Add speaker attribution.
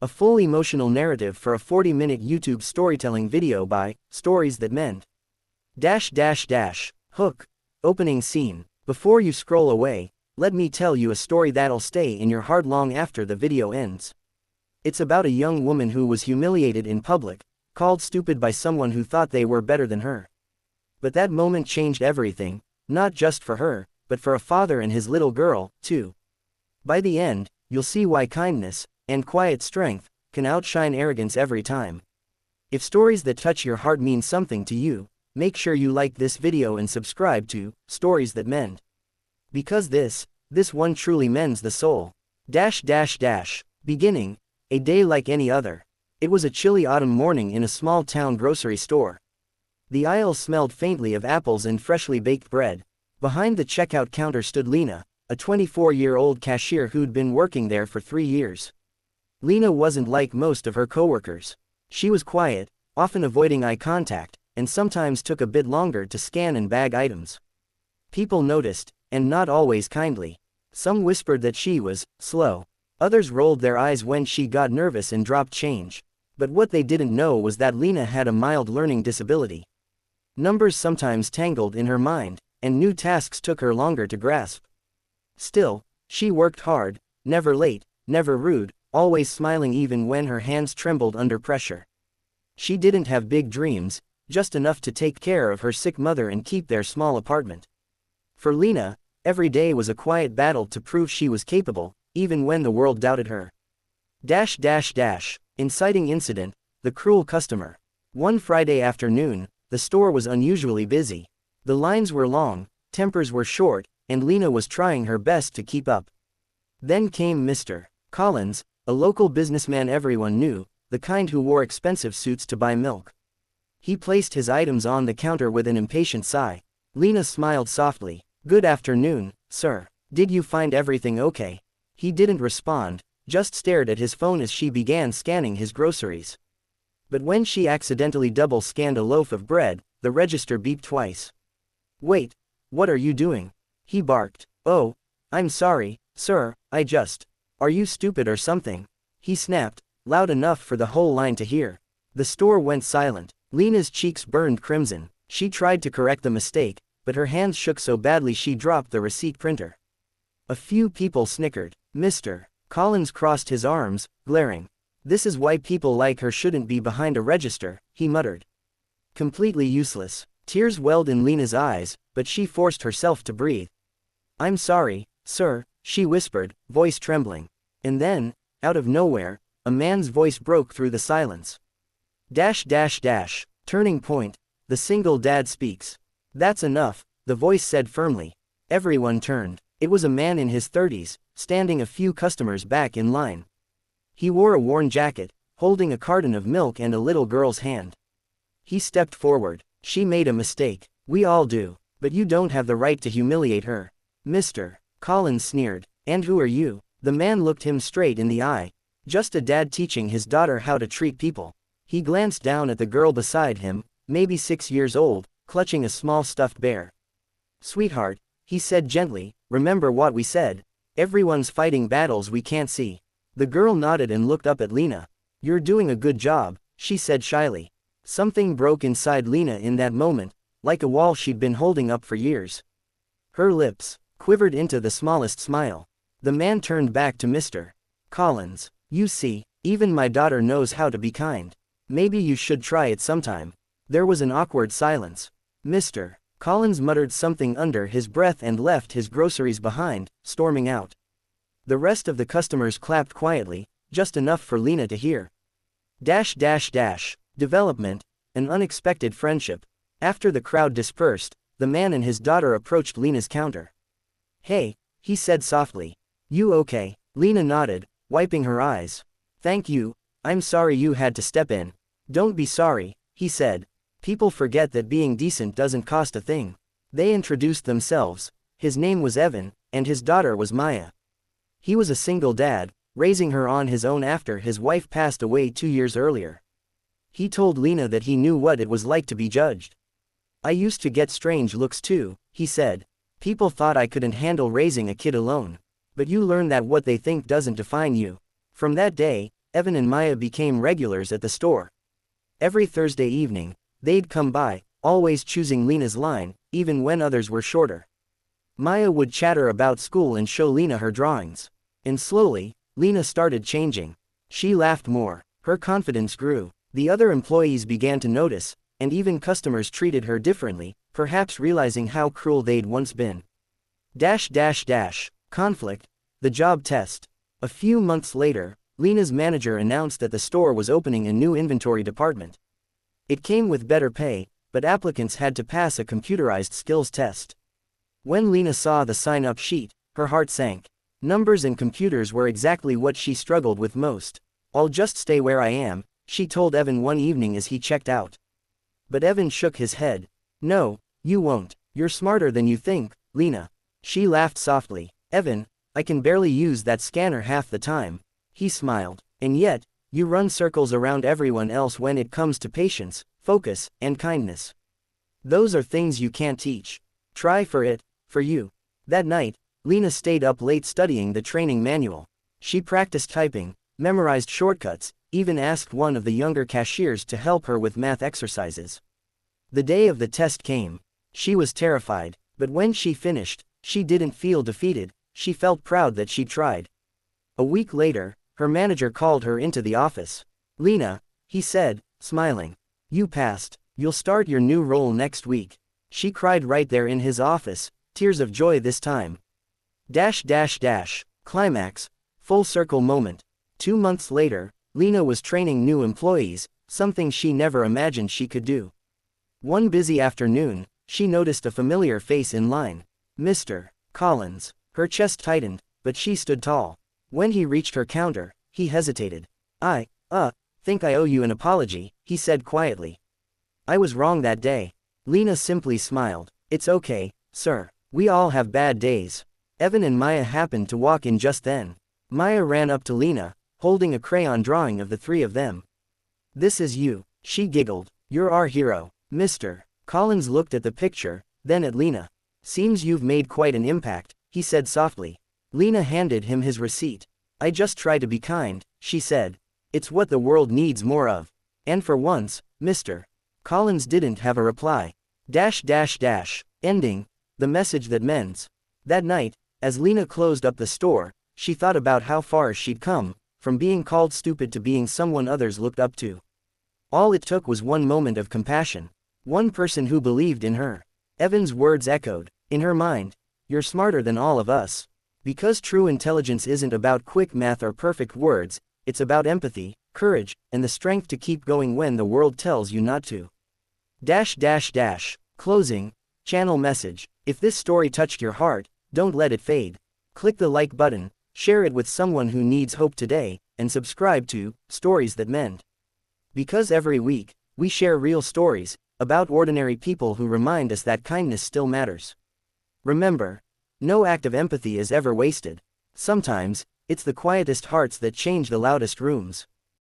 Speaker 1: A full emotional narrative for a 40-minute YouTube storytelling video by Stories That Mend. Hook. Opening scene. Before you scroll away, let me tell you a story that'll stay in your heart long after the video ends. It's about a young woman who was humiliated in public, called stupid by someone who thought they were better than her. But that moment changed everything, not just for her, but for a father and his little girl, too. By the end, you'll see why kindness, and quiet strength, can outshine arrogance every time. If stories that touch your heart mean something to you, make sure you like this video and subscribe to Stories That Mend. Because this one truly mends the soul. Beginning. A day like any other. It was a chilly autumn morning in a small town grocery store. The aisles smelled faintly of apples and freshly baked bread. Behind the checkout counter stood Lena, a 24-year-old cashier who'd been working there for 3 years. Lena wasn't like most of her coworkers. She was quiet, often avoiding eye contact, and sometimes took a bit longer to scan and bag items. People noticed, and not always kindly. Some whispered that she was slow. Others rolled their eyes when she got nervous and dropped change. But what they didn't know was that Lena had a mild learning disability. Numbers sometimes tangled in her mind, and new tasks took her longer to grasp. Still, she worked hard, never late, never rude, always smiling even when her hands trembled under pressure. She didn't have big dreams, just enough to take care of her sick mother and keep their small apartment. For Lena, every day was a quiet battle to prove she was capable, even when the world doubted her. Inciting incident, the cruel customer. One Friday afternoon, the store was unusually busy. The lines were long, tempers were short, and Lena was trying her best to keep up. Then came Mr. Collins, a local businessman everyone knew, the kind who wore expensive suits to buy milk. He placed his items on the counter with an impatient sigh. Lena smiled softly. "Good afternoon, sir. Did you find everything okay?" He didn't respond, just stared at his phone as she began scanning his groceries. But when she accidentally double-scanned a loaf of bread, the register beeped twice. "Wait, what are you doing?" he barked. "Oh, I'm sorry, sir, Are you stupid or something?" he snapped, loud enough for the whole line to hear. The store went silent. Lena's cheeks burned crimson. She tried to correct the mistake, but her hands shook so badly she dropped the receipt printer. A few people snickered. Mr. Collins crossed his arms, glaring. "This is why people like her shouldn't be behind a register," he muttered. Completely useless. Tears welled in Lena's eyes, but she forced herself to breathe. "I'm sorry, sir," she whispered, voice trembling. And then, out of nowhere, a man's voice broke through the silence. Turning point. The single dad speaks. "That's enough," the voice said firmly. Everyone turned. It was a man in his 30s, standing a few customers back in line. He wore a worn jacket, holding a carton of milk and a little girl's hand. He stepped forward. "She made a mistake. We all do. But you don't have the right to humiliate her." Mr. Collins sneered. "And who are you?" The man looked him straight in the eye. "Just a dad teaching his daughter how to treat people." He glanced down at the girl beside him, maybe 6 years old, clutching a small stuffed bear. "Sweetheart," he said gently, "remember what we said. Everyone's fighting battles we can't see." The girl nodded and looked up at Lena. "You're doing a good job," she said shyly. Something broke inside Lena in that moment, like a wall she'd been holding up for years. Her lips quivered into the smallest smile. The man turned back to Mr. Collins. "You see, even my daughter knows how to be kind. Maybe you should try it sometime." There was an awkward silence. Mr. Collins muttered something under his breath and left his groceries behind, storming out. The rest of the customers clapped quietly, just enough for Lena to hear. Development. An unexpected friendship. After the crowd dispersed, the man and his daughter approached Lena's counter. "Hey," he said softly. "You okay?" Lena nodded, wiping her eyes. "Thank you, I'm sorry you had to step in." "Don't be sorry," he said. "People forget that being decent doesn't cost a thing." They introduced themselves. His name was Evan, and his daughter was Maya. He was a single dad, raising her on his own after his wife passed away 2 years earlier. He told Lena that he knew what it was like to be judged. "I used to get strange looks too," he said. "People thought I couldn't handle raising a kid alone. But you learn that what they think doesn't define you." From that day, Evan and Maya became regulars at the store. Every Thursday evening, they'd come by, always choosing Lena's line, even when others were shorter. Maya would chatter about school and show Lena her drawings. And slowly, Lena started changing. She laughed more. Her confidence grew. The other employees began to notice, and even customers treated her differently, perhaps realizing how cruel they'd once been. Conflict. The job test. A few months later, Lena's manager announced that the store was opening a new inventory department. It came with better pay, but applicants had to pass a computerized skills test. When Lena saw the sign-up sheet, her heart sank. Numbers and computers were exactly what she struggled with most. "I'll just stay where I am," she told Evan one evening as he checked out. But Evan shook his head. "No, you won't. You're smarter than you think, Lena." She laughed softly. "Evan, I can barely use that scanner half the time." He smiled. "And yet, you run circles around everyone else when it comes to patience, focus, and kindness. Those are things you can't teach. Try for it, for you." That night, Lena stayed up late studying the training manual. She practiced typing, memorized shortcuts, even asked one of the younger cashiers to help her with math exercises. The day of the test came. She was terrified, but when she finished, she didn't feel defeated. She felt proud that she tried. A week later, her manager called her into the office. "Lena," he said, smiling. "You passed. You'll start your new role next week." She cried right there in his office, tears of joy this time. Climax. Full circle moment. 2 months later, Lena was training new employees, something she never imagined she could do. One busy afternoon, she noticed a familiar face in line. Mr. Collins. Her chest tightened, but she stood tall. When he reached her counter, he hesitated. I think I owe you an apology," he said quietly. "I was wrong that day." Lena simply smiled. "It's okay, sir. We all have bad days." Evan and Maya happened to walk in just then. Maya ran up to Lena, holding a crayon drawing of the three of them. "This is you," she giggled. "You're our hero." Mr. Collins looked at the picture, then at Lena. "Seems you've made quite an impact," he said softly. Lena handed him his receipt. "I just try to be kind," she said. "It's what the world needs more of." And for once, Mr. Collins didn't have a reply. Ending. The message that mends. That night, as Lena closed up the store, she thought about how far she'd come, from being called stupid to being someone others looked up to. All it took was one moment of compassion. One person who believed in her. Evan's words echoed in her mind. "You're smarter than all of us." Because true intelligence isn't about quick math or perfect words, it's about empathy, courage, and the strength to keep going when the world tells you not to. Closing. Channel message. If this story touched your heart, don't let it fade. Click the like button, share it with someone who needs hope today, and subscribe to Stories That Mend. Because every week, we share real stories about ordinary people who remind us that kindness still matters. Remember, no act of empathy is ever wasted. Sometimes, it's the quietest hearts that change the loudest rooms.